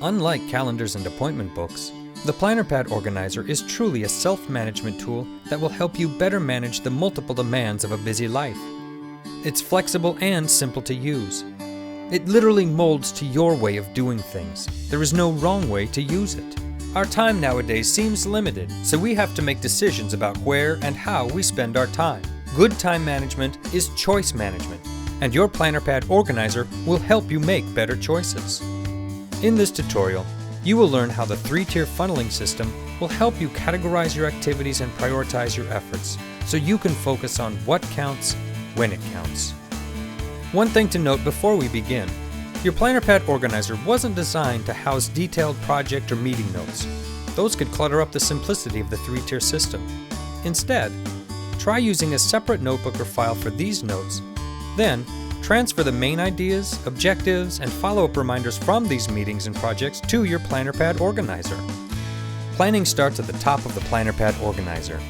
Unlike calendars and appointment books, the Planner Pad Organizer is truly a self-management tool that will help you better manage the multiple demands of a busy life. It's flexible and simple to use. It literally molds to your way of doing things. There is no wrong way to use it. Our time nowadays seems limited, so we have to make decisions about where and how we spend our time. Good time management is choice management, and your Planner Pad Organizer will help you make better choices. In this tutorial, you will learn how the 3-tier funneling system will help you categorize your activities and prioritize your efforts, so you can focus on what counts when it counts. One thing to note before we begin, your Planner Pad Organizer wasn't designed to house detailed project or meeting notes. Those could clutter up the simplicity of the 3-tier system. Instead, try using a separate notebook or file for these notes, then transfer the main ideas, objectives, and follow-up reminders from these meetings and projects to your Planner Pad Organizer. Planning starts at the top of the Planner Pad Organizer.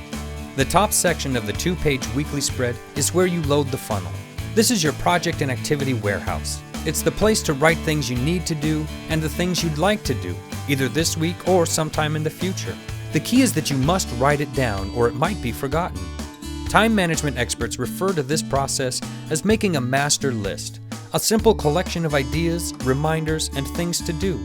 The top section of the 2-page weekly spread is where you load the funnel. This is your project and activity warehouse. It's the place to write things you need to do and the things you'd like to do, either this week or sometime in the future. The key is that you must write it down or it might be forgotten. Time management experts refer to this process as making a master list, a simple collection of ideas, reminders, and things to do.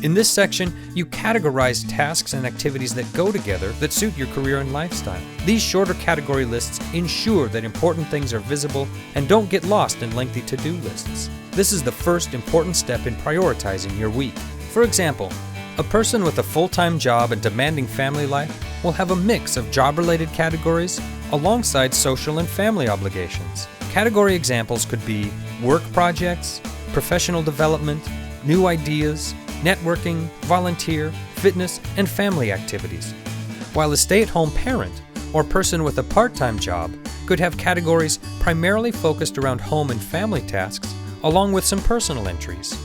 In this section, you categorize tasks and activities that go together that suit your career and lifestyle. These shorter category lists ensure that important things are visible and don't get lost in lengthy to-do lists. This is the first important step in prioritizing your week. For example, a person with a full-time job and demanding family life will have a mix of job-related categories alongside social and family obligations. Category examples could be work projects, professional development, new ideas, networking, volunteer, fitness, and family activities. While a stay-at-home parent or person with a part-time job could have categories primarily focused around home and family tasks, along with some personal entries.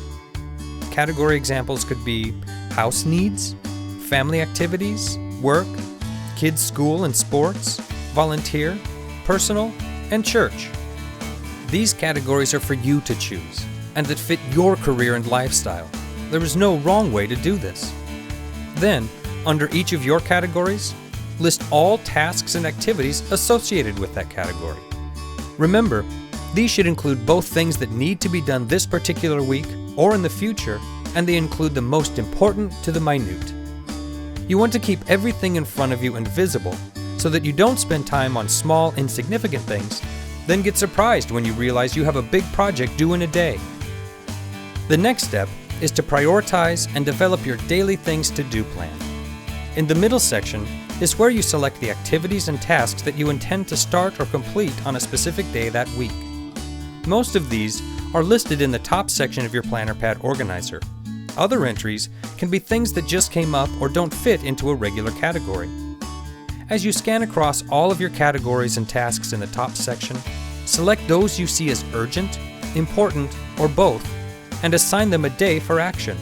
Category examples could be house needs, family activities, work, kids' school and sports, volunteer, personal, and church. These categories are for you to choose, and that fit your career and lifestyle. There is no wrong way to do this. Then, under each of your categories, list all tasks and activities associated with that category. Remember, these should include both things that need to be done this particular week or in the future, and they include the most important to the minute. You want to keep everything in front of you and visible so that you don't spend time on small, insignificant things, then get surprised when you realize you have a big project due in a day. The next step is to prioritize and develop your daily things to do plan. In the middle section is where you select the activities and tasks that you intend to start or complete on a specific day that week. Most of these are listed in the top section of your Planner Pad Organizer. Other entries can be things that just came up or don't fit into a regular category. As you scan across all of your categories and tasks in the top section, select those you see as urgent, important, or both, and assign them a day for action.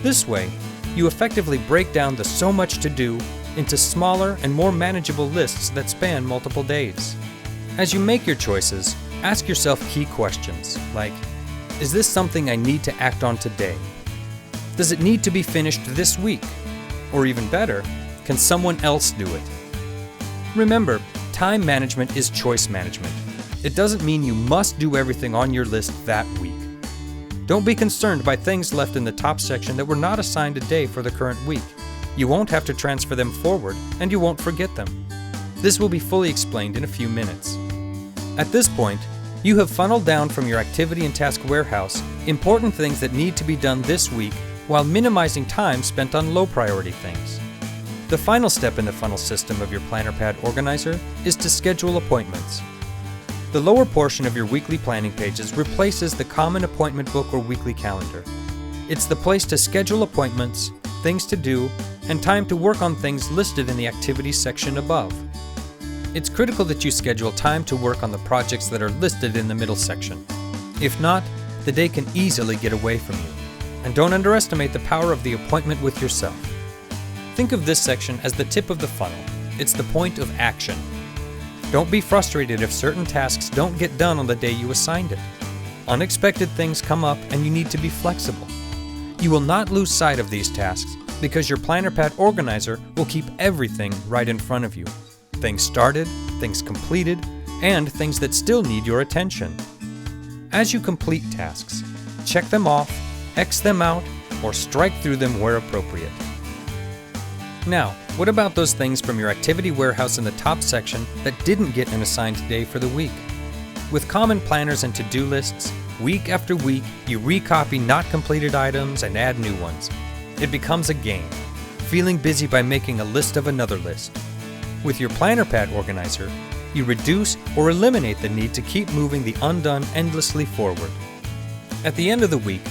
This way, you effectively break down the so much to do into smaller and more manageable lists that span multiple days. As you make your choices, ask yourself key questions like, is this something I need to act on today? Does it need to be finished this week? Or even better, can someone else do it? Remember, time management is choice management. It doesn't mean you must do everything on your list that week. Don't be concerned by things left in the top section that were not assigned a day for the current week. You won't have to transfer them forward, and you won't forget them. This will be fully explained in a few minutes. At this point, you have funneled down from your activity and task warehouse important things that need to be done this week while minimizing time spent on low-priority things. The final step in the funnel system of your Planner Pad Organizer is to schedule appointments. The lower portion of your weekly planning pages replaces the common appointment book or weekly calendar. It's the place to schedule appointments, things to do, and time to work on things listed in the activities section above. It's critical that you schedule time to work on the projects that are listed in the middle section. If not, the day can easily get away from you. And don't underestimate the power of the appointment with yourself. Think of this section as the tip of the funnel. It's the point of action. Don't be frustrated if certain tasks don't get done on the day you assigned it. Unexpected things come up and you need to be flexible. You will not lose sight of these tasks because your planner pad organizer will keep everything right in front of you. Things started, things completed, and things that still need your attention. As you complete tasks, check them off, X them out, or strike through them where appropriate. Now, what about those things from your activity warehouse in the top section that didn't get an assigned day for the week? With common planners and to-do lists, week after week, you recopy not completed items and add new ones. It becomes a game, feeling busy by making a list of another list. With your planner pad organizer, you reduce or eliminate the need to keep moving the undone endlessly forward. At the end of the week,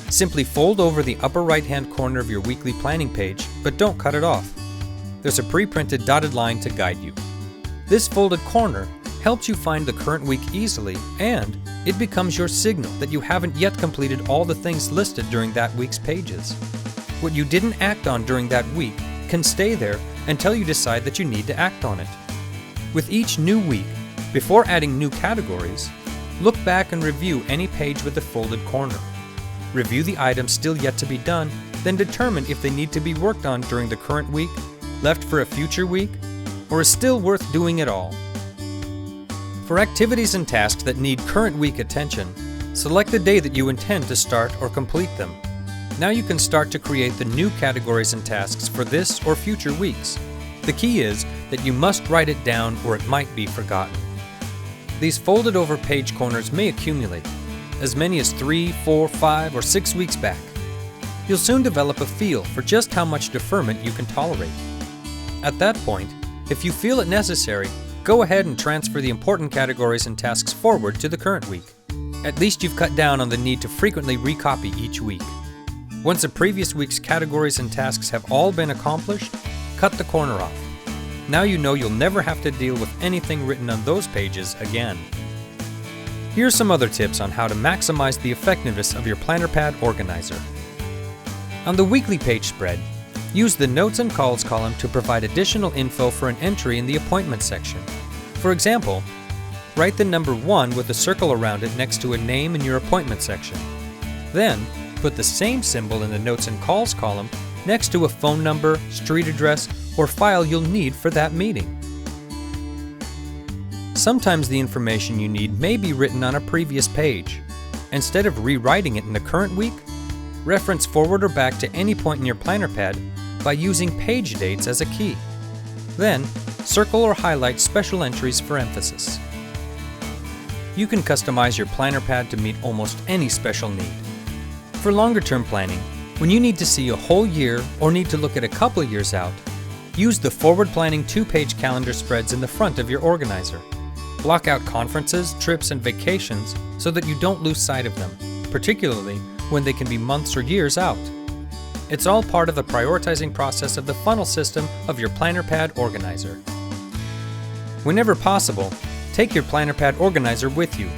simply fold over the upper right-hand corner of your weekly planning page, but don't cut it off. There's a pre-printed dotted line to guide you. This folded corner helps you find the current week easily, and it becomes your signal that you haven't yet completed all the things listed during that week's pages. What you didn't act on during that week can stay there until you decide that you need to act on it. With each new week, before adding new categories, look back and review any page with the folded corner. Review the items still yet to be done, then determine if they need to be worked on during the current week, left for a future week, or is still worth doing at all. For activities and tasks that need current week attention, select the day that you intend to start or complete them. Now you can start to create the new categories and tasks for this or future weeks. The key is that you must write it down or it might be forgotten. These folded over page corners may accumulate, as many as 3, 4, 5, or 6 weeks back. You'll soon develop a feel for just how much deferment you can tolerate. At that point, if you feel it necessary, go ahead and transfer the important categories and tasks forward to the current week. At least you've cut down on the need to frequently recopy each week. Once a previous week's categories and tasks have all been accomplished, cut the corner off. Now you know you'll never have to deal with anything written on those pages again. Here are some other tips on how to maximize the effectiveness of your planner pad organizer. On the weekly page spread, use the Notes and Calls column to provide additional info for an entry in the Appointment section. For example, write the number 1 with a circle around it next to a name in your Appointment section. Then, put the same symbol in the Notes and Calls column next to a phone number, street address, or file you'll need for that meeting. Sometimes the information you need may be written on a previous page. Instead of rewriting it in the current week, reference forward or back to any point in your planner pad by using page dates as a key. Then, circle or highlight special entries for emphasis. You can customize your planner pad to meet almost any special need. For longer-term planning, when you need to see a whole year or need to look at a couple years out, use the forward planning 2-page calendar spreads in the front of your organizer. Block out conferences, trips, and vacations so that you don't lose sight of them, particularly when they can be months or years out. It's all part of the prioritizing process of the funnel system of your planner pad organizer. Whenever possible, take your planner pad organizer with you,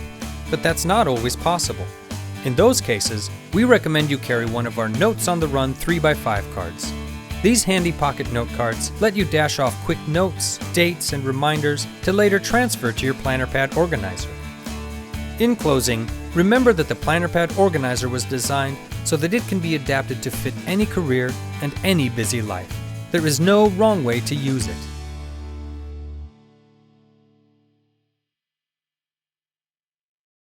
but that's not always possible. In those cases, we recommend you carry one of our Notes on the Run 3x5 cards. These handy pocket note cards let you dash off quick notes, dates, and reminders to later transfer to your planner pad organizer. In closing, remember that the planner pad organizer was designed so that it can be adapted to fit any career and any busy life. There is no wrong way to use it.